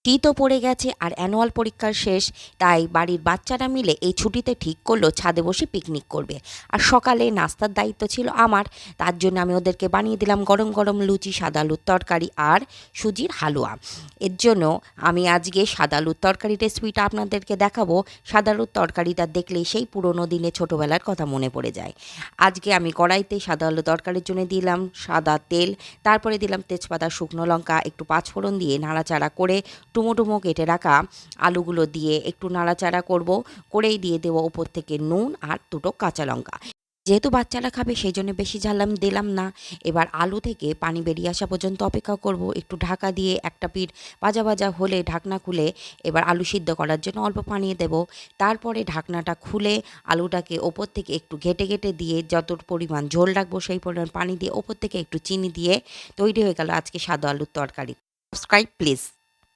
শীতও পড়ে গেছে আর অ্যানুয়াল পরীক্ষার শেষ, তাই বাড়ির বাচ্চারা মিলে এই ছুটিতে ঠিক করলো ছাদে বসে পিকনিক করবে। আর সকালে নাস্তার দায়িত্ব ছিল আমার, তার জন্য আমি ওদেরকে বানিয়ে দিলাম গরম গরম লুচি, সাদা আলুর তরকারি আর সুজির হালুয়া। এর জন্য আমি আজকে সাদা আলুর তরকারি রেসিপিটা আপনাদেরকে দেখাবো। সাদা আলুর তরকারিটা দেখলেই সেই পুরোনো দিনে ছোটোবেলার কথা মনে পড়ে যায়। আজকে আমি কড়াইতে সাদা আলু তরকারির জন্য দিলাম সাদা তেল, তারপরে দিলাম তেজপাতা, শুকনো লঙ্কা, একটু পাঁচফোড়ন দিয়ে নাড়াচাড়া করে ডুমো ডুমো কেটে রাখা আলুগুলো দিয়ে একটু নাড়াচাড়া করব। করেই দিয়ে দেবো ওপর থেকে নুন আর দুটো কাঁচা লঙ্কা। যেহেতু বাচ্চারা খাবে সেই জন্য বেশি ঝাল আমি দিলাম না। এবার আলু থেকে পানি বেরিয়ে আসা পর্যন্ত অপেক্ষা করব। একটু ঢাকা দিয়ে একটা পিঠ ভাজা ভাজা হলে ঢাকনা খুলে এবার আলু সিদ্ধ করার জন্য অল্প পানি দেব। তারপরে ঢাকনাটা খুলে আলুটাকে ওপর থেকে একটু ঘেটে ঘেটে দিয়ে যত পরিমাণ ঝোল রাখবো সেই পরিমাণ পানি দিয়ে ওপর থেকে একটু চিনি দিয়ে তৈরি হয়ে গেল আজকে সাদা আলুর তরকারি। Subscribe please.